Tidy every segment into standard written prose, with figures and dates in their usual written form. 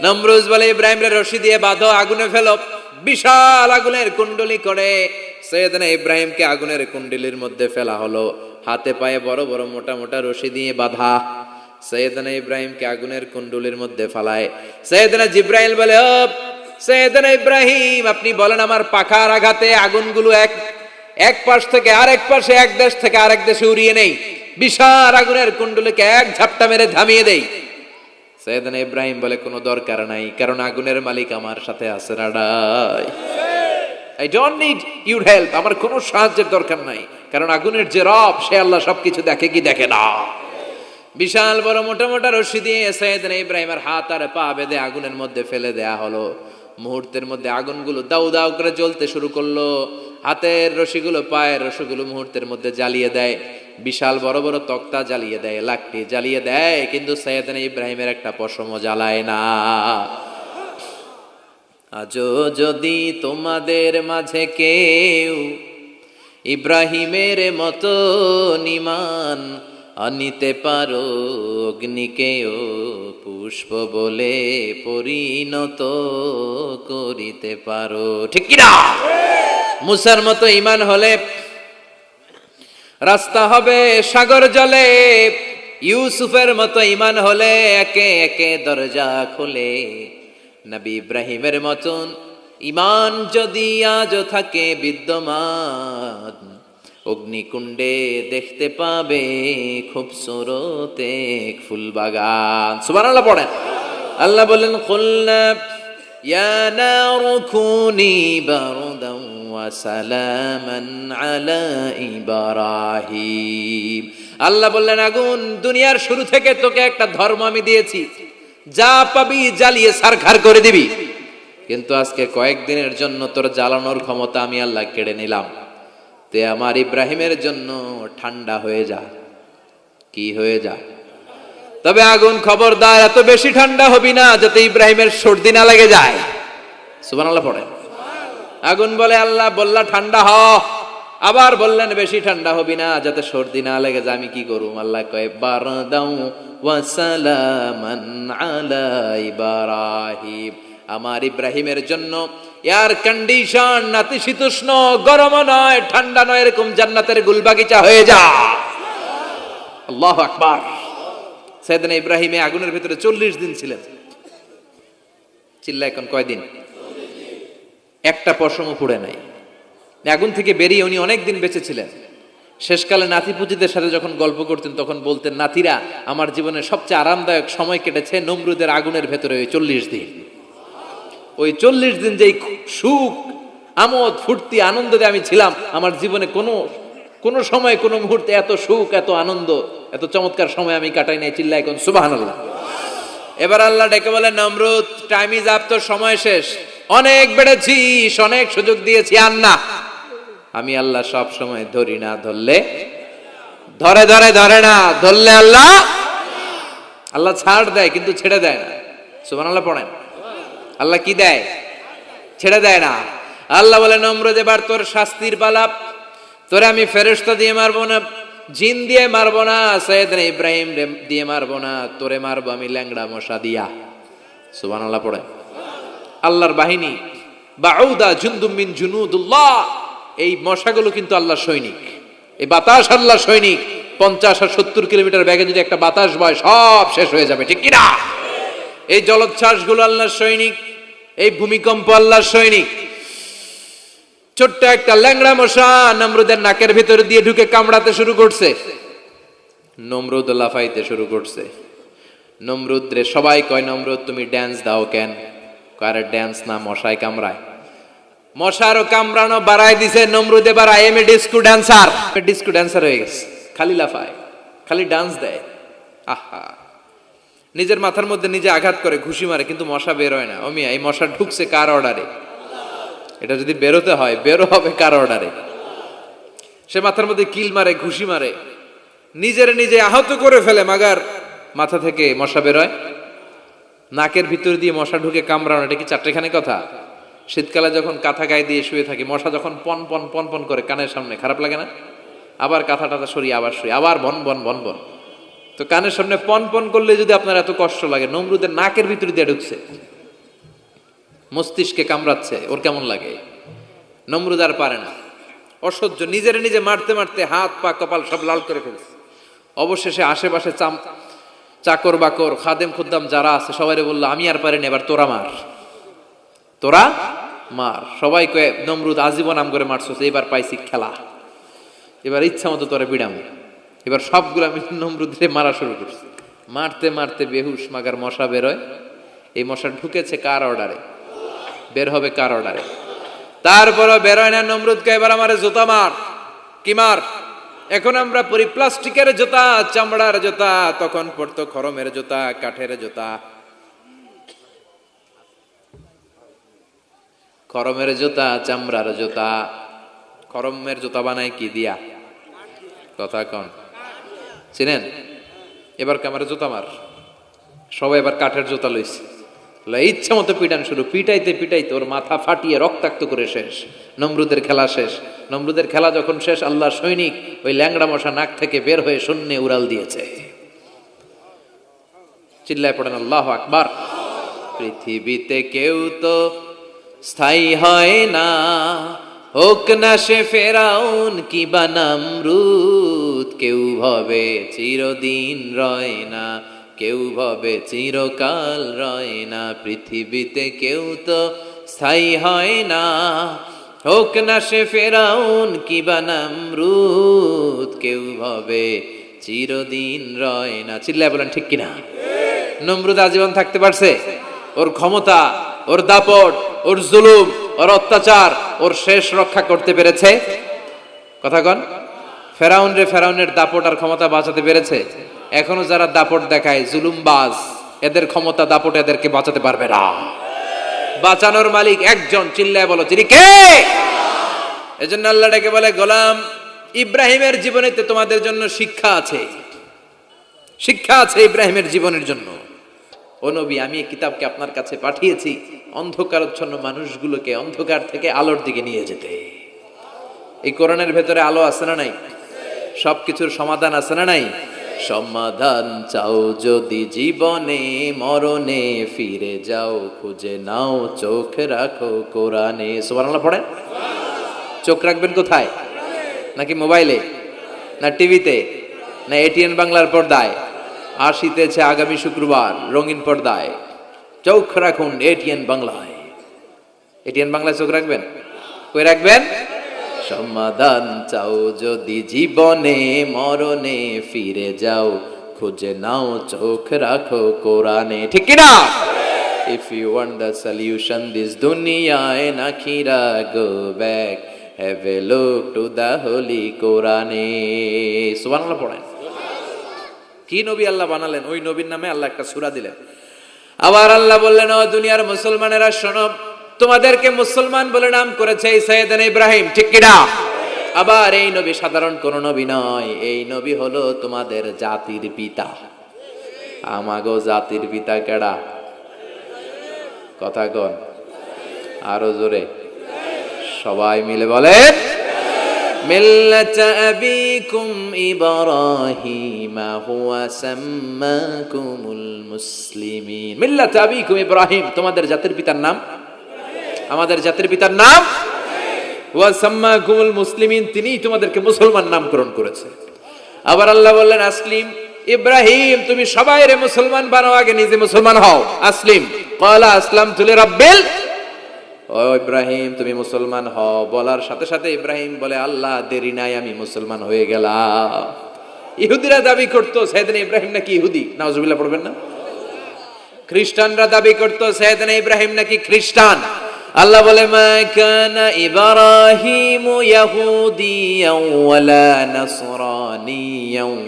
নমরুজ বলে ইব্রাহিম রে রশি দিয়ে বাঁধো, আগুনে ফেলো। বিশাল আগুনের কুণ্ডলি করে সৈয়দনা ইব্রাহিমকে আগুনের কুণ্ডলির মধ্যে ফেলা হলো। হাতে পায়ে বড় বড় মোটা মোটা রশি দিয়ে বাঁধা সৈয়দনা ইব্রাহিমকে আগুনের কুণ্ডলির মধ্যে ফালায়। সৈয়দনা জিব্রাইল বলে, ও সৈয়দনা ইব্রাহিম, আপনি বলেন আমার পাখার আঘাতে আগুনগুলো এক পাশ থেকে আরেক পাশে, এক দেশ থেকে আরেক দেশে উড়িয়ে নেই, বিশাল আগুনের কুণ্ডলিকে এক ঝাপটা মেরে থামিয়ে দেই। সৈয়দনা ইব্রাহিম বলে, কোনো দরকার নাই, কারণ আগুনের মালিক আমার সাথে আছে। রাডাই, I don't need your help, আমার কোনো সাহায্যের দরকার নাই, কারণ আগুনের যে রব সে আল্লাহ সবকিছু দেখে কি দেখে না। বিশাল বড় মোটা মোটা রশি দিয়ে সৈয়দনা ইব্রাহিমের হাত আর পা বেঁধে আগুনের মধ্যে ফেলে দেয়া হলো। মুহূর্তের মধ্যে আগুনগুলো দাউ দাউ করে জ্বলতে শুরু করলো। হাতের রশিগুলো পায়ের রশিগুলো মুহূর্তের মধ্যে জ্বালিয়ে দেয়। বিশাল বড় বড় তক্তা জ্বালিয়ে দেয়, লাকড়ি জ্বালিয়ে দেয়, কিন্তু সৈয়দনা ইব্রাহিমের একটা পশমও জ্বালায় না। আজও যদি তোমাদের মাঝে কেউ ইব্রাহিমের মতো ঈমান আনিতে পারো, অগ্নিকেও পুষ্প বলে পরিণত করিতে পারো, ঠিক কিনা? মুসার মতো ঈমান হলে রাস্তা হবে সাগর জলে, ইউসুফের মতো ঈমান হলে একে একে দরজা খোলে। নবী ইব্রাহিমের মতন ঈমান যদি আজও থাকে বিদ্যমান, অগ্নিকুণ্ডে দেখতে পাবে খুবসুরত এক ফুলবাগান। সুবহানাল্লাহ পড়েন। আল্লাহ বলেন, কুলনা ইয়া নারু কুনি বারদান ওয়া সালামান আলা ইব্রাহিম। আল্লাহ বললেন, আগুন, দুনিয়ার শুরু থেকে তোকে একটা ধর্ম আমি দিয়েছি, যা পাবি জ্বালিয়ে ছারখার করে দিবি, কিন্তু আজকে কয়েকদিনের জন্য তোর জ্বালানোর ক্ষমতা আমি আল্লাহ কেড়ে নিলাম। তে আমার ইব্রাহিমের জন্য ঠান্ডা হয়ে যা। কি হয়ে যা? তবে আগুন খবরদার এত বেশি ঠান্ডা হবি না যাতে ইব্রাহিমের সর্দি না লেগে যায়। সুবহানাল্লাহ পড়েন। আগুন বলে, আল্লাহ বললা ঠান্ডা হ, আবার বললেন বেশি ঠান্ডা হবি না যাতে সর্দি না লেগে যায়। আমি কি করুম? আল্লাহ কয়, বারদাউ ওয়া সালামান আলা ইব্রাহিম। আমার ইব্রাহিমের জন্য এয়ার কন্ডিশন, নাতিশীতোষ্ণ, গরম নয় ঠান্ডা নয়, এরকম জান্নাতের গুলবাগিচা হয়ে যা। আল্লাহু আকবার। সৈয়দনা ইব্রাহিম আগুনের ভিতরে 40 দিন ছিলেন। চিল্লা এখন কয়দিন? একটা পশমও পুড়ে নাই। আগুন থেকে বেরিয়ে উনি অনেক দিন বেঁচে ছিলেন। শেষকালে নাতি পুতিদের সাথে যখন গল্প করতেন তখন বলতেন, নাতিরা, আমার জীবনের সবচেয়ে আরামদায়ক সময় কেটেছে নমরুদের আগুনের ভেতরে ওই 40 দিন। ওই 40 দিন যেই সুখ, আমোদ, ফুর্তি, আনন্দে আমি ছিলাম, আমার জীবনে কোনো সময় কোনো মুহূর্তে এত সুখ, এত আনন্দ, এত চমৎকার সময় আমি কাটাই নাই। চিল্লা এখন সুবহানাল্লাহ। এবার আল্লাহ ডেকে বলেন, নমরুদ, টাইম ইজ আপ, তোর সময় শেষ, অনেক বেড়েছিস, অনেক সুযোগ দিয়েছি, আর না। আমি আল্লাহ সব সময় ধরি না, ধরলে ধরে না, ধরলে আল্লাহ ছাড় দেয় কিন্তু ছেড়ে দেয় না। সুবহানাল্লাহ পড়েন। আল্লাহ কি দেয়? ছেড়ে দেয় না। আল্লাহ বলে, নমরুদ, এবার তোর শাস্তির পালা। তোরে আমি ফেরেশতা দিয়ে মারবো না, জিন দিয়ে মারবো না, সৈয়দনা ইব্রাহিম দিয়ে মারবো না, তোরে মারবো আমি ল্যাংড়া মশা দিয়া। সুবহানাল্লাহ পড়েন। আল্লাহর বাহিনী, বাউদা জুনদুম মিন জুনুদুল্লাহ, এই মশাগুলো কিন্তু আল্লাহর সৈনিক। এই বাতাস আল্লাহর সৈনিক। 50 আর 70 কিলোমিটার বেগে যদি একটা বাতাস বয়, সব শেষ হয়ে যাবে, ঠিক কিনা? এই জলোচ্ছ্বাসগুলো আল্লাহর সৈনিক, এই ভূমিকম্প আল্লাহর সৈনিক। ছোট্ট একটা ল্যাংড়া মশা নমরুদের নাকের ভিতরে দিয়ে ঢুকে কামড়াতে শুরু করছে। নমরুদ লাফাইতে শুরু করছে। নমরুদ রে সবাই কয়, নমরুদ তুমি ড্যান্স দাও কেন? কারে ড্যান্স না, মশায় কামড়ায়। মশারও কামড়ানো বাড়াই দিছে নমরুদ। এবার I M A disco dancer হয়ে গেছে। খালি লাফায়, খালি ডান্স দেয়। আহা, নিজের মাথার মধ্যে নিজে আঘাত করে, ঘুষি মারে, কিন্তু মশা বের হয় না। ও মিয়া, এই মশা ঢুকছে কার অর্ডারে? এটা যদি বেরোতে হয়, বেরো হবে কার অর্ডারে? সে মাথার মধ্যে কিল মারে, ঘুষি মারে, নিজে আহত করে ফেলে, মাগার মাথা থেকে মশা বের হয়। নাকের ভিতর দিয়ে মশা ঢুকে কামড়ানো, এটা কি চারটেখানি কথা? শীতকালে যখন কাঁথা গায়ে দিয়ে শুয়ে থাকি, মশা যখন পন পন পন পন করে কানের সামনে, খারাপ লাগে না? আবার কাঁথা টাথা সরিয়ে আবার শুয়ে, আবার বন বন বন বন। তো কানের সামনে পন পন করলে যদি আপনার এত কষ্ট লাগে, নমরুদের নাকের ভিতরে দিয়ে ঢুকছে, মস্তিষ্কে কামড়াচ্ছে, ওর কেমন লাগে? নমরুদ আর পারে না, অসহ্য, নিজের নিজে মারতে মারতে হাত পা কপাল সব লাল করে ফেলছে। অবশেষে আশেপাশে চাকর বাকর খাদেম খুদ্দাম যারা আছে সবাই বললো, আমি আর পারিনি, এবার তোরা মার, তোরা মার। সবাই কয়ে, নমরুদ আজীবন নাম করে মারছো, এবার পাইছি খেলা, এবার ইচ্ছা মতো তোরা বিড়াম। এবার সবগুলো আমি নমরুদে মারা শুরু করছি। মারতে মারতে বেহুশ মাগার মশা বেরোয়। এই মশা ঢুকেছে কার অর্ডারে? বের হবে কার অর্ডারে? তারপরও বেরোয় না। নমরুদকে এবার আমার জুতা মার। কি মার? এখন আমরা পরি প্লাস্টিকের জুতা, চামড়ার জুতা, তখন পড়তো খরমের জুতা, কাঠের জুতা। খরমের জুতা, চামড়ার জুতা। খরমের জুতা বানায় কি দিয়া? কথা কন, চিনেন? এবার ক্যামেরা জুতা মার। সবাই এবার কাঠের জুতা লইছে, ইচ্ছা মতো পিটান শুরু। পিটাইতে পিটাইতে ওর মাথা ফাটিয়ে রক্তাক্ত করে শেষ। নমরুদের খেলা শেষ। নমরুদের খেলা যখন শেষ, আল্লাহ সৈনিক ওই ল্যাংড়া মশা নাক থেকে বের হয়ে শূন্যে উড়াল দিয়েছে। চিল্লায় পড়েন আল্লাহু আকবার। পৃথিবীতে কেউ তো স্থায়ী হয় না, হোক না সে ফেরাউন কিবা নমরুদ। কেউ ভাবে চিরদিন রয় না, কেউ ভাবে চিরকাল রয় না। পৃথিবীতে কেউ তো স্থায়ী হয় না, হোক না সে ফেরাউন কিবা নমরুদ। কেউ ভাবে চিরদিন রয় না। চিল্লায় বলেন ঠিক কিনা? নমরুদ আজীবন থাকতে পারছে? ওর ক্ষমতা, ওর দাপট, ওর জুলুম, ওর অত্যাচার, ওর শেষ রক্ষা করতে পেরেছে? কথা কন। ফেরাউন রে ফেরাউনের দাপট আর ক্ষমতা বাঁচাতে পেরেছে? এখনো যারা দাপট দেখায়, জুলুমবাজ, এদের ক্ষমতা দাপট এদেরকে বাঁচাতে পারবে না। বাঁচানোর মালিক একজন। চিল্লায় বলো, তিনি কে? এজন্য আল্লাহ ডেকে বলে, গোলাম ইব্রাহিমের জীবনেতে তোমাদের জন্য শিক্ষা আছে, শিক্ষা আছে ইব্রাহিমের জীবনের জন্য। ও নবী, আমি এই কিতাবকে আপনার কাছে পাঠিয়েছি অন্ধকারচ্ছন্ন মানুষগুলোকে অন্ধকার থেকে আলোর দিকে নিয়ে যেতে। এই কোরআনের ভেতরে আলো আছে না নাই? সবকিছুর সমাধান আছে না নাই? সমাধান চাও যদি জীবনে, মরণে ফিরে যাও, খুঁজে নাও, চোখ রাখো কোরআনে। সুবহানাল্লাহ পড়েন। চোখ রাখবেন কোথায়? নাকি মোবাইলে, না টিভিতে, না এটিএন বাংলার পর্দায়? আসিতেছে আগামী শুক্রবার রঙিন পর্দায়, চোখ রাখুন এটিএন বাংলায়। এটিএন বাংলায় চোখ রাখবেন? কই রাখবেন? সমাধান চাও যদি জীবনে, মরণে ফিরে যাও, খুঁজে নাও, চোখ রাখো কোরআনে। ঠিক কিনা? If you want the solution this dunya and akhirah, go back, have a look to the holy Quran. সুবহানাল্লাহ পড়েন। কি নবী আল্লাহ বানালেন, ওই নবীর নামে আল্লাহ একটা সূরা দিলেন। আবার আল্লাহ বললেন, ও দুনিয়ার মুসলমানেরা শোনো, তোমাদেরকে মুসলমান বলে নাম করেছে সাইয়েদনা ইব্রাহিম। ঠিক কিনা? আবার এই নবী সাধারণ কোন নবী নয়, এই নবী হলো তোমাদের জাতির পিতা। আমাগো জাতির পিতা কেডা? কথা কন আরো জোরে, সবাই মিলে বলেন, মিল্লাতা আবিকুম ইব্রাহিম হুয়া সাম্মাকুমুল মুসলিমিন। মিল্লাতা আবিকুম ইব্রাহিম, তোমাদের জাতির পিতার নাম, আমাদের জাতির পিতার নাম ওয়া সাম্মাকুমুল মুসলিমিন, তিনিই তোমাদেরকে মুসলমান নামকরণ করেছে। আবার আল্লাহ বললেন, আসলিম ইব্রাহিম, তুমি সবাইরে মুসলমান বানাও, আগে নিজে মুসলমান হও। আসলিম ক্বালা আসলামতু লিরাব্বিল, ও ইব্রাহিম তুমি মুসলমান হও। বলার সাথে সাথে ইব্রাহিম বলে, আল্লাহ দেরি নাই, আমি মুসলমান হয়ে গেলাম। ইহুদিরা দাবি করতো সাইয়েদনা ইব্রাহিম নাকি ইহুদি, নাউজুবিল্লাহ পড়বেন না? খ্রিস্টানরা দাবি করতো সাইয়েদনা ইব্রাহিম নাকি খ্রিস্টান। আল্লাহ বলে, মা কানা ইব্রাহিম ইয়াহুদিয়ান ওয়ালা নাসরানিয়ান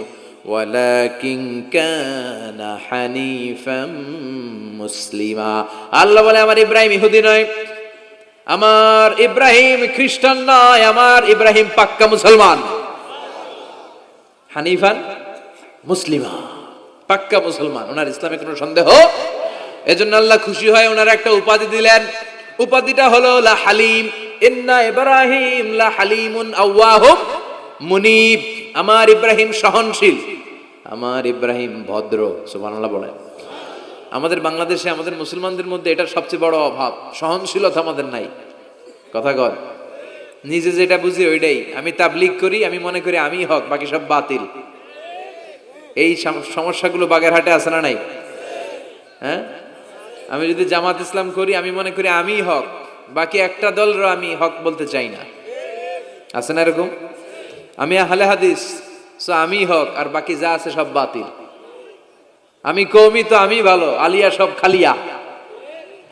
ওয়ালাকিন কানা হানিফাম মুসলিমা। আল্লাহ বলে, আমার ইব্রাহিম ইহুদি নয়, আমার ইব্রাহিম খ্রিস্টান নয়, আমার ইব্রাহিম পাক্কা মুসলমান। হানিফান মুসলিমা, পাক্কা মুসলমান, ওনার ইসলামে কোনো সন্দেহ। এজন্য আল্লাহ খুশি হয়, ওনার একটা উপাধি দিলেন। উপাধিটা হলো লা হালিম। ইন্না ইব্রাহিম লা হালিমুন আওয়াহুম মুনিব, আমার ইব্রাহিম সহনশীল, আমার ইব্রাহিম ভদ্র, সুবহানাল্লাহ বলেন। আমাদের বাংলাদেশে আমাদের মুসলমানদের মধ্যে এটার সবচেয়ে বড় অভাব, সহনশীলতা আমাদের নাই। কথা কর, নিজে যেটা বুঝি ওইটাই। আমি তাবলীগ করি, আমি মনে করি আমি হক, বাকি সব বাতিল। এই সমস্যাগুলো বাগেরহাটে আছে না নাই? হ্যাঁ, আমি যদি জামাত ইসলাম করি, আমি মনে করি আমি হক, বাকি একটা দলরও আমি হক বলতে চাই না। আছে না এরকম? আমি আহলে হাদিস, সো আমি হক, আর বাকি যা আছে সব বাতিল। আমি কওমি, তো আমি ভালো, আলিয়া সব খালিয়া।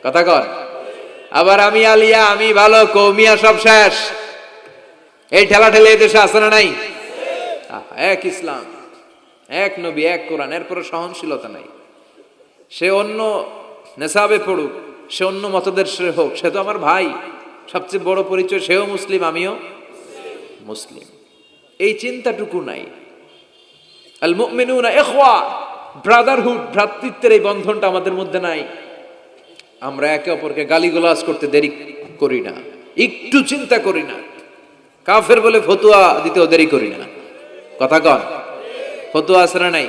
কথা কর। আবার আমি আলিয়া, আমি ভালো, কওমিয়া সব শেষ। এই ঠেলা ঠেলে এই দেশে আছে না নাই? এক ইসলাম, এক নবী, এক কোরআন, এরপরে সহনশীলতা নাই। সে অন্য নেশাবে পড়ুক, সে অন্য মতদর্শে হোক, সে তো আমার ভাই। সবচেয়ে বড় পরিচয়, সেও মুসলিম, আমিও মুসলিম। এই চিন্তাটুকু নাই। আল মুমিনুনা ইখওয়া, ব্রাদারহুড, ভ্রাতৃত্বের এই বন্ধনটা আমাদের মধ্যে নাই। আমরা একে অপরকে গালিগালাজ করতে দেরি করি না, একটু চিন্তা করি না। কাফের বলে ফতুয়া দিতেও দেরি করি না। কথা কন, ফতুয়া আছে না নাই?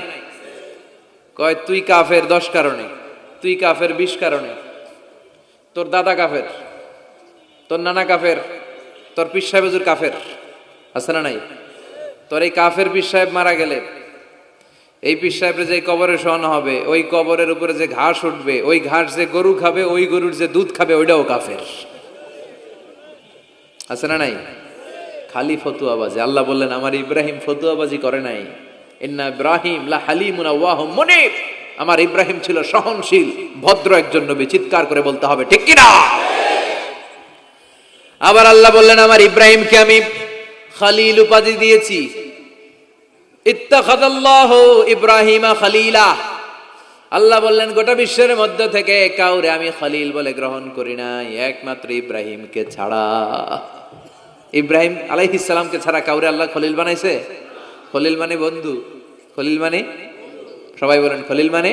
কয় তুই কাফের 10 কারণে, তুই কাফের 20 কারণে, তোর দাদা কাফের, তোর নানা কাফের, তোর পীর সাহেব হুজুর কাফের। আছে না নাই? তোর এই কাফের পীর সাহেব মারা গেলে, এই পীর সাহেবের যে কবরে শোয়ানো হবে, ওই কবরের উপরে যে ঘাস উঠবে, ওই ঘাস যে গরু খাবে, ওই গরুর যে দুধ খাবে, ওইটাও কাফের। আছে না নাই? খালি ফতুয়াবাজি। আল্লাহ বললেন আমার ইব্রাহিম ফতুয়াবাজি করে নাই। ইন্না ইব্রাহিম লা হালিমুন আওয়াহুম মুনিব, আমার ইব্রাহিম ছিল সহনশীল, ভদ্র একজন নবী। চিৎকার করে বলতে হবে ঠিক কি না? আবার আল্লাহ বললেন আমার ইব্রাহিমকে আমি খলিল উপাধি দিয়েছি। ইত্তাখাযাল্লাহু ইব্রাহিমা খলিলা। আল্লাহ বললেন গোটা বিশ্বের মধ্য থেকে কাউরে আমি খলিল বলে গ্রহণ করি নাই, একমাত্র ইব্রাহিমকে ছাড়া। ইব্রাহিম আলাইহিস সালামকে ছাড়া কাউরে আল্লাহ খলিল বানাইছে? খলিল মানে বন্ধু। খলিল মানে, সবাই বলেন খলিল মানে।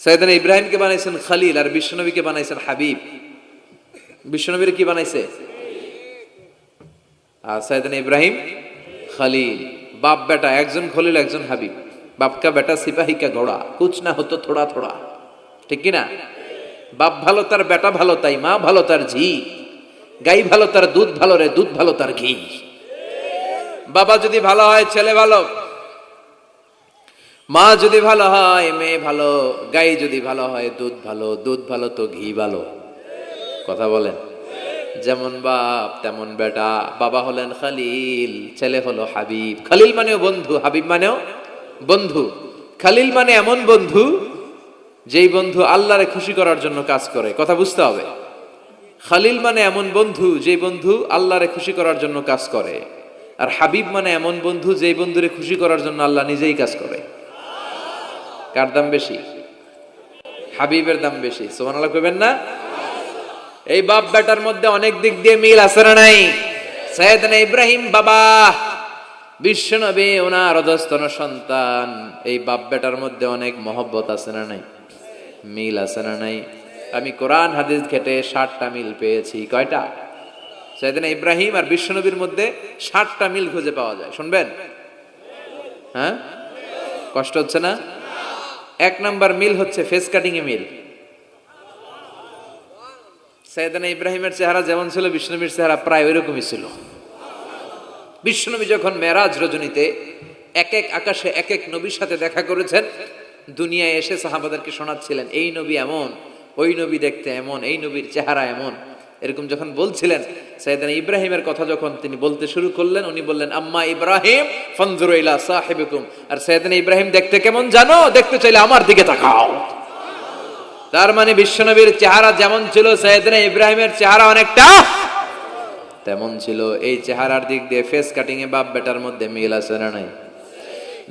সাইয়েদনা ইব্রাহিমকে বানাইছেন খলিল, আর বিশ্বনবীকে বানাইছেন হাবিব। বিশ্বনবীর কি বানাইছে? আর সাইয়েদনা ইব্রাহিম খলিল। বাপ বেটা, একজন খলিল একজন হাবিব। বাপ কা বেটা সিপাহী কা ঘোড়া, কুছ না হতো থোড়া থোড়া। ঠিক কি না? বাপ ভালো তার বেটা ভালো, তাই মা ভালো তার ঝি। গাই ভালো তার দুধ ভালো রে, দুধ ভালো তার ঘি। বাবা যদি ভালো হয় ছেলে ভালো, মা যদি ভালো হয় মেয়ে ভালো, গাই যদি ভালো হয় দুধ ভালো, দুধ ভালো তো ঘি ভালো। কথা বলেন। যেমন বাপ তেমন বেটা। বাবা হলেন খলিল, ছেলে হলো হাবিব। খলিল মানেও বন্ধু, হাবিব মানেও বন্ধু। খলিল মানে এমন বন্ধু যেই বন্ধু আল্লাহরে খুশি করার জন্য কাজ করে। কথা বুঝতে হবে। খলিল মানে এমন বন্ধু যেই বন্ধু আল্লাহরে খুশি করার জন্য কাজ করে। আর হাবিব মানে এমন বন্ধু যেই বন্ধুরে খুশি করার জন্য আল্লাহ নিজেই কাজ করে। কার দাম বেশি? হাবিবের দাম বেশি। সুবহানাল্লাহ কইবেন না? এই বাপ বেটার মধ্যে অনেক দিক দিয়ে মিল আছে না নাই? সাইয়েদনা ইব্রাহিম বাবা, বিশ্বনবী ওনার অধস্তন সন্তান। এই বাপ বেটার মধ্যে অনেক মহব্বত আছে না নাই? মিল আছে না নাই? আমি কোরআন হাদিস ঘেটে 60টা মিল পেয়েছি। কয়টা? সাইয়েদনা ইব্রাহিম আর বিশ্বনবীর মধ্যে 60টা মিল খুঁজে পাওয়া যায়। শুনবেন? হ্যাঁ, কষ্ট হচ্ছে না? 1 নাম্বার মিল হচ্ছে ফেস কাটিং এ মিল। সাইয়েদনা ইব্রাহিমের চেহারা যেমন ছিল, বিশ্বনবীর চেহারা প্রায় ওইরকমই ছিল। বিশ্বনবী যখন মেরাজ রজনীতে এক এক আকাশে এক এক নবীর সাথে দেখা করেছেন, দুনিয়ায় এসে সাহাবাদেরকে শোনাচ্ছিলেন এই নবী এমন, ওই নবী দেখতে এমন, এই নবীর চেহারা এমন। এরকম যখন বলছিলেন, সাইয়েদনা ইব্রাহিমের কথা যখন তিনি বলতে শুরু করলেন, উনি বললেন আম্মা ইব্রাহিম ফানজুরু ইলা সাহিবিকুম। আর সাইয়েদনা ইব্রাহিম দেখতে কেমন জানো? দেখতে চাইলে আমার দিকে তাকাও। তার মানে বিশ্বনবীর চেহারা যেমন ছিল, সাইয়েদনা ইব্রাহিমের চেহারা অনেকটা তেমন ছিল। এই চেহারার দিক দিয়ে ফেস কাটিং এ বাপ বেটার মধ্যে মিল আছে না নাই?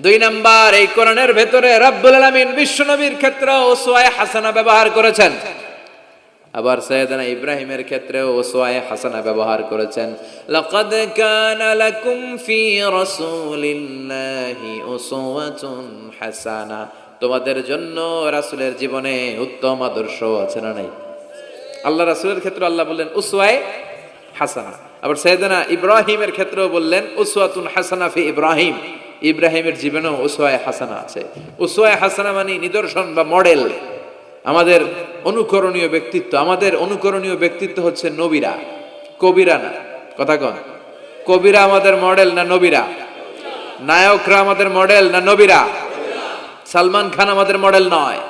2 নাম্বার, এই কোরআনের ভেতরে রব্বুল আলামিন বিশ্বনবীর ক্ষেত্রে উসওয়ায়ে হাসানা ব্যবহার করেছেন। আবার সাইয়েদনা ইব্রাহিমের ক্ষেত্রেও উসওয়ায়ে হাসানা ব্যবহার করেছেন। লাকাদ কানা লাকুম ফি রাসূলিল্লাহি উসওয়াতুন হাসানা। তোমাদের জন্য রাসূলের জীবনে উত্তম আদর্শ আছে না নাই? আল্লাহ রাসূলের ক্ষেত্রে আল্লাহ বললেন উসওয়ায়ে হাসানা। আবার সাইয়েদনা ইব্রাহিমের ক্ষেত্রেও বললেন উসওয়াতুন হাসানা ফি ইব্রাহিম। ইব্রাহিমের জীবনেও উসওয়ায়ে হাসানা আছে। উসওয়ায়ে হাসানা মানে নিদর্শন বা মডেল, আমাদের অনুকরণীয় ব্যক্তিত্ব। আমাদের অনুকরণীয় ব্যক্তিত্ব হচ্ছে নবীরা, কবিরা না। কথা কন, কবিরা আমাদের মডেল না নবীরা? নায়করা আমাদের মডেল না নবীরা? সালমান খান আমাদের মডেল নয়,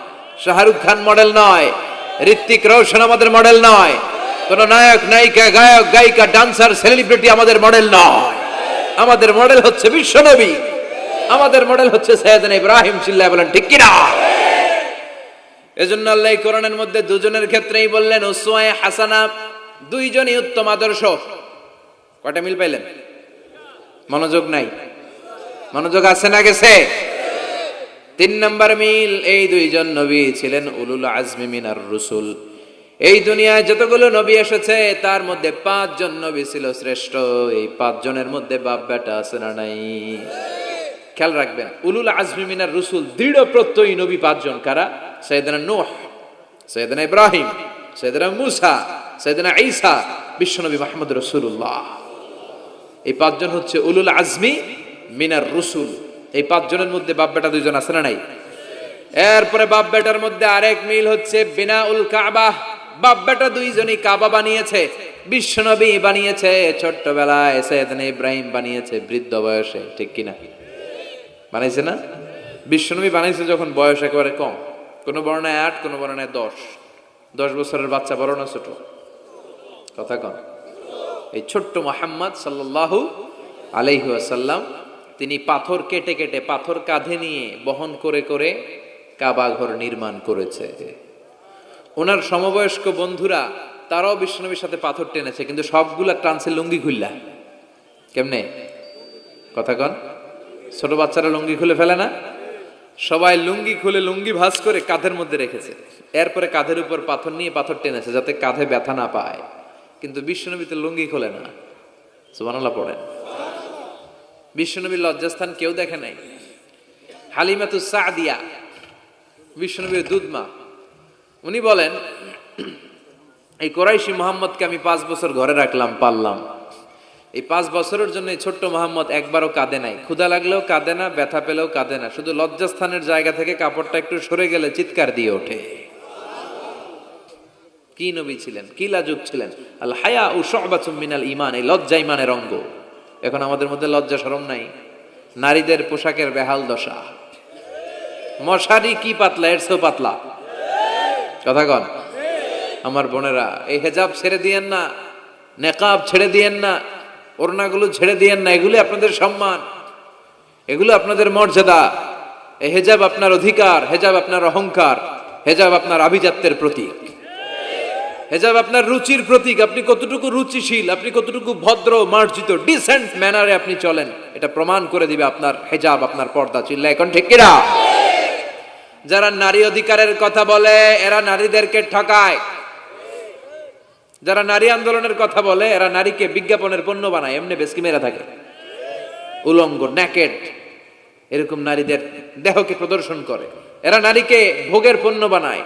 শাহরুখ খান মডেল নয়, ঋত্বিক রোশন আমাদের মডেল নয়, কোন নায়ক নায়িকা গায়ক গায়িকা ডান্সার সেলিব্রিটি আমাদের মডেল নয়। আমাদের মডেল হচ্ছে বিশ্বনবী, আমাদের মডেল হচ্ছে সাইয়েদনা ইব্রাহিম। চিল্লায় বলেন ঠিক কিনা? এজন্য আল্লাহ কোরআনের মধ্যে দুজনের ক্ষেত্রেই বললেন উসওয়ায়ে হাসানা, দুইজনই উত্তম আদর্শ। কয়টা মিল পাইলেন? মনোযোগ নাই? মনোযোগ আছে না গেছে? 3 নাম্বার মিল, এই দুইজন নবী ছিলেন উলুল আজমি মিনার রুসুল। এই দুনিয়ায় যতগুলো নবী এসেছে তার মধ্যে 5 জন নবী ছিল শ্রেষ্ঠ। এই 5 জনের মধ্যে বাপ বেটা আছে না নাই? খেয়াল রাখবেন, উলুল আজমি মিনার রুসুল দৃঢ় প্রত্যয়ী নবী 5 জন। কারা? সাইয়েদনা নূহ, সাইয়েদনা ইব্রাহিম, সাইয়েদনা মূসা, সাইয়েদনা ঈসা, বিশ্বনবী মুহাম্মদ রাসূলুল্লাহ। এই 5 জন হচ্ছে উলুল আজমি মিনার রুসুল। এই 5 জনের মধ্যে বাপ বেটা 2 জন আছে না নাই? এরপরে বাপ বেটার মধ্যে আরেক মিল হচ্ছে বিনাউল কাবা। বাপ বেটা 2 জনই কাবা বানিয়েছে। বিশ্বনবী বানিয়েছে ছোট্টবেলায়, সাইয়েদনা ইব্রাহিম বানিয়েছে বৃদ্ধ বয়সে। ঠিক কিনা? বানাইছে না? বিশ্বনবী বানাইছে যখন বয়স একেবারে কম। কোন বর্ণায় 8, কোন বর্ণায় 10। 10 বছরের বাচ্চা বড় না ছোট? কথা কন। এই ছোট্ট মুহাম্মদ সাল্লাল্লাহু আলাইহি ওয়াসাল্লাম তিনি পাথর কেটে কেটে, পাথর কাঁধে নিয়ে বহন করে করে কাবা ঘর নির্মাণ করেছে। ওনার সমবয়স্ক বন্ধুরা তারাও বিশ্বনবীর সাথে পাথর টেনেছে, কিন্তু সবগুলা টানছে লুঙ্গি খুললা। কেমনে? কথা কন। ছোট বাচ্চারা লুঙ্গি খুলে ফেলে না? সবাই লুঙ্গি খুলে লুঙ্গি ভাঁজ করে কাঁধের মধ্যে রেখেছে। এরপরে কাঁধের উপর পাথর নিয়ে পাথর টেনেছে যাতে কাঁধে ব্যথা না পায়। কিন্তু বিশ্বনবী তো লুঙ্গি খোলে না। সুবহানাল্লাহ পড়েন। বিশ্বনবীর লজ্জাস্থান কেউ দেখে নাই। হালিমাতুস সাদিয়া, বিশ্বনবীর দুধমা, উনি বলেন এই কোরাইশি মুহাম্মদকে আমি 5 বছর ঘরে রাখলাম, পাললাম। এই 5 বছরের জন্য এই ছোট্ট মুহাম্মদ একবারও কাঁদে নাই। ক্ষুধা লাগলেও কাঁদে না, ব্যথা পেলেও কাঁদে না। শুধু লজ্জাস্থানের জায়গা থেকে কাপড়টা একটু সরে গেলে চিৎকার দিয়ে ওঠে। কি নবী ছিলেন, কি লাজুক ছিলেন। আল হায়া ও শুবাতুম মিনাল ঈমান, এই লজ্জা ঈমানের অঙ্গ। এখন আমাদের মধ্যে লজ্জা শরম নাই। নারীদের পোশাকের বেহাল দশা। মশারি কি পাতলা, এর চেয়েও পাতলা। কথা কন। আমার বোনেরা, এই হেজাব ছেড়ে দিয়েন না, নেকাব ছেড়ে দিয়েন না, ওড়নাগুলো ছেড়ে দিয়েন না। এগুলো আপনাদের সম্মান, এগুলো আপনাদের মর্যাদা। এই হেজাব আপনার অধিকার, হেজাব আপনার অহংকার, হেজাব আপনার আভিজাত্যের প্রতীক, হেজাব আপনার রুচির প্রতীক। আপনি কতটুকু রুচিশীল, আপনি কতটুকু ভদ্র মার্জিত ডিসেন্ট ম্যানারে আপনি চলেন, এটা প্রমাণ করে দিবে আপনার হেজাব, আপনার পর্দা। চিল্লা এখন ঠিক কিনা? যারা নারী অধিকারের কথা বলে এরা নারীদেরকে ঠকায়। যারা নারী আন্দোলনের কথা বলে এরা নারীকে বিজ্ঞাপনের পণ্য বানায়, এমনি বেশকি মেরা থাকে। উলঙ্গ, নেকেড, এরকম নারীদের দেহকে প্রদর্শন করে। এরা নারীকে ভোগের পণ্য বানায়,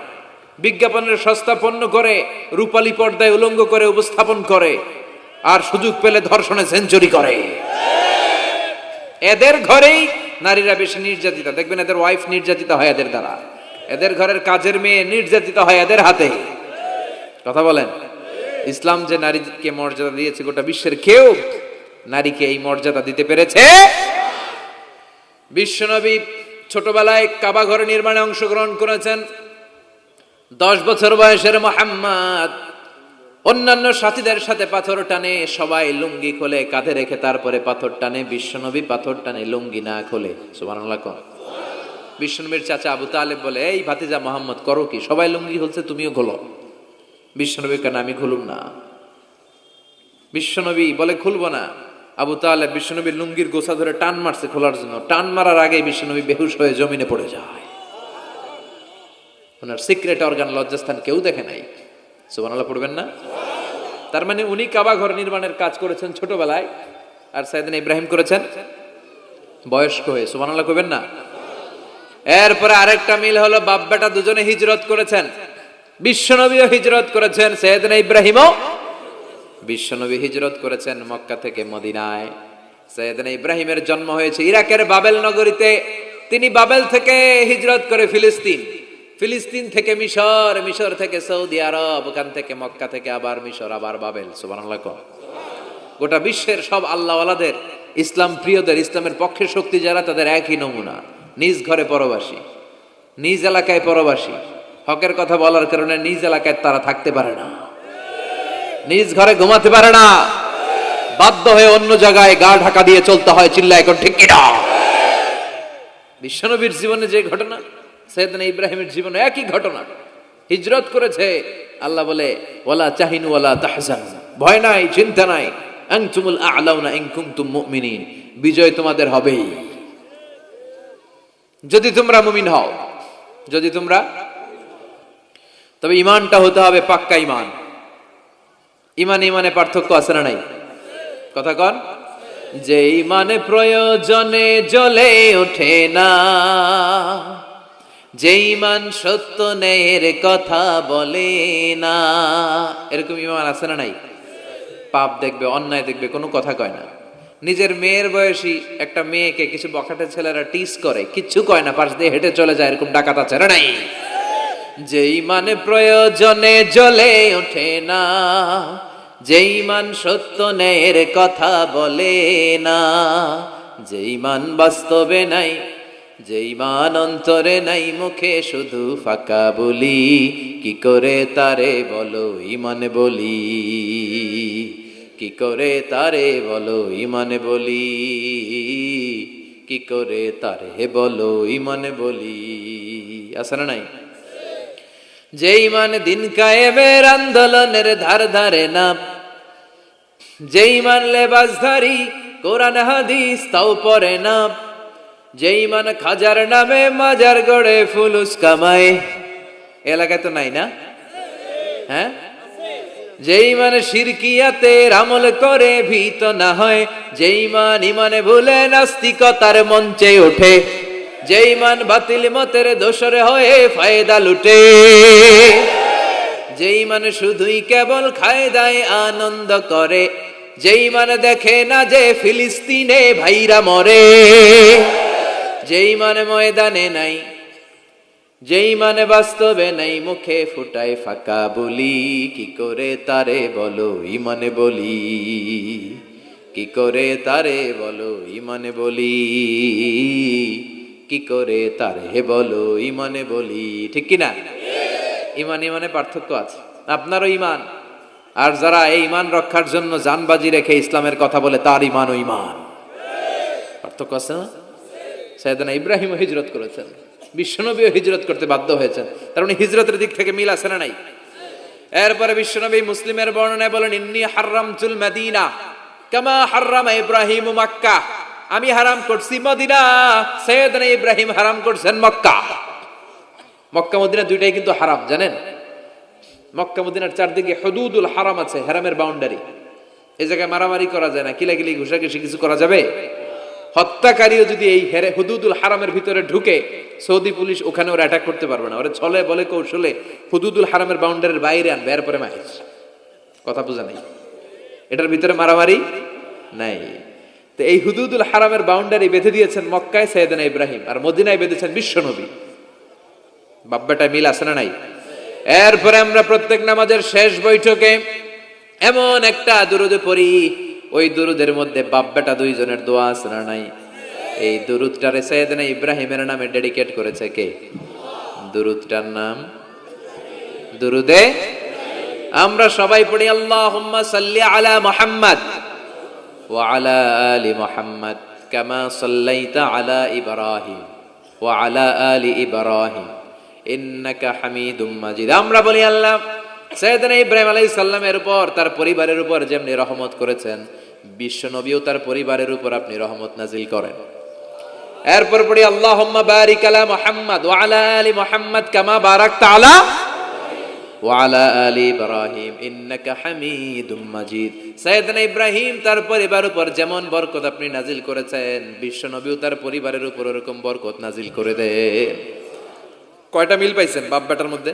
বিজ্ঞাপনের সস্তা পণ্য করে, রূপালী পর্দায় উলঙ্গ করে উপস্থাপন করে, আর সুযোগ পেলে ধর্ষণে সেঞ্চুরি করে। এদের ঘরেই নারীরা বেশি নির্যাতিতা। দেখবেন এদের ওয়াইফ নির্যাতিত হয় এদের দ্বারা, এদের ঘরের কাজের মেয়ে নির্যাতিত হয় এদের হাতে। কথা বলেন। ইসলাম যে নারীকে মর্যাদা দিয়েছে, গোটা বিশ্বের কেউ নারীকে এই মর্যাদা দিতে পেরেছে। বিশ্বনবী ছোটবেলায় কাবা ঘর নির্মাণে অংশগ্রহণ করেছেন। 10 বছর বয়সের মুহাম্মদ অন্যান্য সাথীদের সাথে পাথর টানে, সবাই লুঙ্গি খোলে কাঁধে রেখে, তারপরে পাথর টানে। বিশ্বনবী পাথর টানে লুঙ্গি না খোলে। সুবহানাল্লাহ। বিশ্বনবীর চাচা আবু তালেব বলে, এই ভাতিজা মুহাম্মদ করো কি? সবাই লুঙ্গি খুলছে, তুমিও খোলো। বিশ্বনবী কেন? আমি খুলুম না। বিশ্বনবী বলে খুলবো না। আবু তালেব বিশ্বনবীর লুঙ্গির গোছা ধরে টান মারছে খোলার জন্য। টান মারার আগে বিশ্বনবী বেহুশ হয়ে জমিনে পড়ে যায়। ওনার সিক্রেট অর্গান, লজ্জাস্থান কেউ দেখে নাই। সুবহানাল্লাহ পড়বেন না? তার মানে উনি কাবা ঘর নির্মাণের কাজ করেছেন ছোটবেলায়, আর সাইয়েদনা ইব্রাহিম করেছেন বয়স্ক হয়ে। সুবহানাল্লাহ কইবেন না? এরপরে আরেকটা মিল হলো বাপ বেটা দুজনে হিজরত করেছেন। বিশ্বনবীও হিজরত করেছেন, সাইয়েদনা ইব্রাহিমও। বিশ্বনবী হিজরত করেছেন মক্কা থেকে মদিনায়। সাইয়েদনা ইব্রাহিমের জন্ম হয়েছে ইরাকের বাবেল নগরীতে। তিনি বাবেল থেকে হিজরত করে ফিলিস্তিন, ফিলিস্তিন থেকে মিশর, মিশর থেকে সৌদি আরব, ওখান থেকে মক্কা থেকে আবার মিশর, আবার বাবেল। সুবহানাল্লাহ। গোটা বিশ্বের সব আল্লাহওয়ালাদের, ইসলাম প্রিয়দের, ইসলামের পক্ষে শক্তি যারা, তাদের একই নমুনা, নিজ ঘরে পরবাসী, নিজ এলাকায় পরবাসী। হকের কথা বলার কারণে নিজ এলাকায় তারা থাকতে পারে না, নিজ ঘরে ঘুমাতে পারে না, বাধ্য হয়ে অন্য জায়গায় গা ঢাকা দিয়ে চলতে হয়। চিল্লা এখন ঠিক কিনা? বিশ্বনবীর জীবনে যে ঘটনা, সাইয়েদনা ইব্রাহিমের জীবনে একই ঘটনা। হিজরত করেছে, আল্লাহ বলে ওয়ালা তাহিনু ওয়ালা তাহজানু, ভয় নাই, চিন্তা নাই, আনতুমুল আ'লাউনা ইন কুনতুম মুমিনিন, বিজয় তোমাদের হবেই যদি তোমরা মুমিন হও, যদি তোমরা, তবে ঈমানটা হতে হবে পাক্কা ঈমান। ঈমান ঈমানে পার্থক্য আছে না নাই? কথা কন। যে ঈমানে প্রয়োজনে জ্বলে ওঠে না, যে ঈমান সত্য ন্যায়ের কথা বলে না, এরকম ঈমান আছে না নাই? পাপ দেখবে, অন্যায় দেখবে, কোনো কথা কয় না। নিজের মেয়ের বয়সী একটা মেয়েকে কিছু বখাটে ছেলেরা টিস করে, কিচ্ছু কয় না, পাশ দিয়ে হেঁটে চলে যায়, এরকম ডাকাত আছে না নাই? যে ঈমানে প্রয়োজনে জ্বলে ওঠে না, যে ঈমান সত্য ন্যায়ের কথা বলে না, যে ঈমান বাস্তবে নাই, যে ঈমান অন্তরে নাই, মুখে শুধু ফাঁকা বলি, কি করে তারে বলো ঈমান বলি, কি করে তারে বলো ঈমান বলি, কি করে তারে বলো ঈমান বলি। আছে না নাই? যে ঈমান দিন কায়েমের আন্দোলনের ধার ধারে না, যে ঈমান লেবাসধারী কোরআন হাদিস তাও পড়ে না, যে ঈমান খাজার নামে মাজার গড়ে ফুলুস কামায়, এলাকায় তো নাই না? হ্যাঁ, যে ঈমান শিরকিয়াতের আমল করে ভীত না হয়, যে ঈমান ঈমানে ভুলে নাস্তিকতার মঞ্চে ওঠে, যে ঈমান বাতিল মতের দোসরে হয়ে ফায়দা লুটে, যে ঈমান শুধুই কেবল খায় দায় আনন্দ করে, যে ঈমান দেখে না যে ফিলিস্তিনে ভাইরা মরে, যে ঈমান ময়দানে নাই, যে ঈমান বাস্তবে নাই, মুখে ফুটায় ফাঁকা বলি, কি করে তারে বলো ঈমান বলি, কি করে তারে বলো ঈমান বলি, কি করে তারে বলো ঈমান বলি। ঠিক কিনা? ঈমান ঈমানে পার্থক্য আছে। আপনারও ঈমান, আর যারা এই ঈমান রক্ষার জন্য জানবাজি রেখে ইসলামের কথা বলে, তার ঈমান ও ঈমান পার্থক্য আছে না? সাইয়েদনা ইব্রাহিম হিজরত করেছেন, বিশ্বনবীও হিজরত করতে বাধ্য হয়েছেন, তার মানে হিজরতের দিক থেকে মিল আছে না নাই? এরপরে বিশ্বনবী মুসলিমের বর্ণনায় বলেন, ইন্নী হাররামতুল মদিনা কামা হাররামা ইব্রাহিম মক্কা, আমি হারাম করছি মদিনা, সাইয়েদনা ইব্রাহিম হারাম করছেন মক্কা। মক্কা মদিনা দুইটাই কিন্তু হারাম, জানেন? মক্কা মদিনার চারদিকে হুদুদুল হারাম আছে, হারামের বাউন্ডারি। এই জায়গায় মারামারি করা যায় না, কিলাকিলি ঘুষাঘুষি কিছু করা যাবে? হত্যাকারীও যদি এই হুদুদুল হারামের ভিতরে ঢুকে, সৌদি পুলিশ ওখানে ওরা অ্যাটাক করতে পারবে না, ওরা ছলে বলে কৌশলে হুদুদুল হারামের বাউন্ডারির বাইরে আনবে, এরপরে মাহির। কথা বোঝা নাই? এটার ভিতরে মারামারি নাই। তো এই হুদুদুল হারামের বাউন্ডারি বেঁধে দিয়েছেন মক্কায় সাইয়েদনা ইব্রাহিম, আর মদিনায় বেঁধেছেন বিশ্বনবী। বাব্বাটা মিল আছে না নাই? এরপরে আমরা প্রত্যেক নামাজের শেষ বৈঠকে এমন একটা দুরুদ পড়ি, ওই দুরুদের মধ্যে বাপ বেটা দুইজনের দোয়া আছে না নাই? এই দুরুদটারে সাইয়েদনা ইব্রাহিমের নামে ডেডিকেট করেছে কে? দুরুদটার নাম দুরুদে আমরা সবাই পড়ি, আল্লাহুম্মা সাল্লি আলা মুহাম্মাদ ওয়া আলা আলি মুহাম্মাদ কামা সাল্লাইতা আলা ইব্রাহিম ওয়া আলা আলি ইব্রাহিম ইন্নাকা হামিদুম মাজিদ। আমরা বলি, আল্লাহ সাইয়েদনা ইব্রাহিম আলাইহিস সালামের উপর, তার পরিবারের উপর যেমনি রহমত করেছেন, বিশ্ব নবীও তার পরিবারের উপর আপনি রহমত নাজিল করেন। এরপর পড়ি, আল্লাহুম্মা বারিক আলা মুহাম্মাদ ওয়া আলা আলি মুহাম্মাদ কামা বারাকতা আলা ওয়া আলা আলি ইব্রাহিম ইন্নাকা হামিদুম মাজিদ। সাইয়েদনা ইব্রাহিম তার পরিবারের উপর যেমন বরকত আপনি নাজিল করেছেন, বিশ্ব নবীও তার পরিবারের উপর এরকম বরকত নাজিল করে দেন। কয়টা মিল পাইছেন বাপ বেটার মধ্যে?